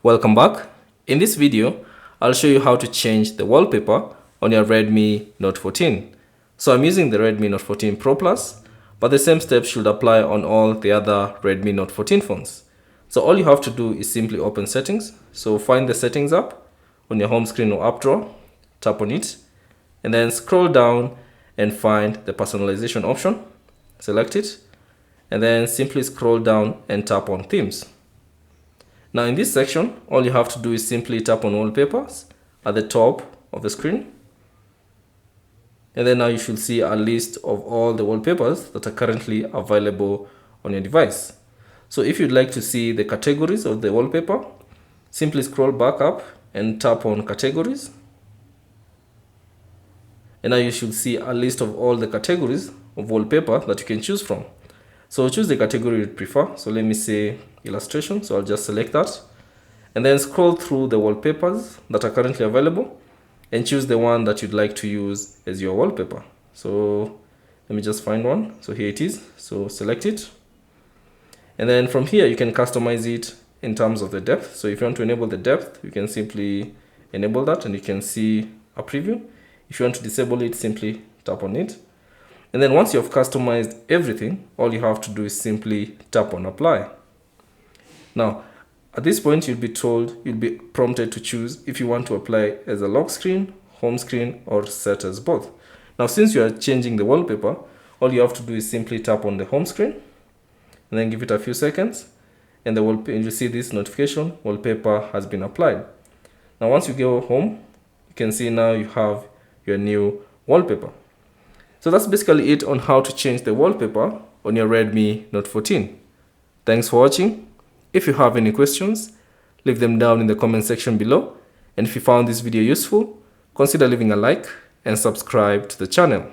Welcome back. In this video, I'll show you how to change the wallpaper on your Redmi Note 14. So I'm using the Redmi Note 14 Pro Plus, but the same steps should apply on all the other Redmi Note 14 phones. So all you have to do is simply open settings. So find the settings app on your home screen or app drawer, tap on it, and then scroll down and find the personalization option. Select it, and then simply scroll down and tap on themes. Now in this section, all you have to do is simply tap on wallpapers at the top of the screen. And then now you should see a list of all the wallpapers that are currently available on your device. So if you'd like to see the categories of the wallpaper, simply scroll back up and tap on categories. And now you should see a list of all the categories of wallpaper that you can choose from. So choose the category you prefer. So let me say illustration. So I'll just select that and then scroll through the wallpapers that are currently available and choose the one that you'd like to use as your wallpaper. So let me just find one. So here it is. So select it. And then from here, you can customize it in terms of the depth. So if you want to enable the depth, you can simply enable that and you can see a preview. If you want to disable it, simply tap on it. And then once you have customized everything, all you have to do is simply tap on apply. Now, at this point, you'll be prompted to choose if you want to apply as a lock screen, home screen, or set as both. Now, since you are changing the wallpaper, all you have to do is simply tap on the home screen and then give it a few seconds. And you'll see this notification, wallpaper has been applied. Now, once you go home, you can see now you have your new wallpaper. So that's basically it on how to change the wallpaper on your Redmi Note 14. Thanks for watching. If you have any questions, leave them down in the comment section below. And if you found this video useful, consider leaving a like and subscribe to the channel.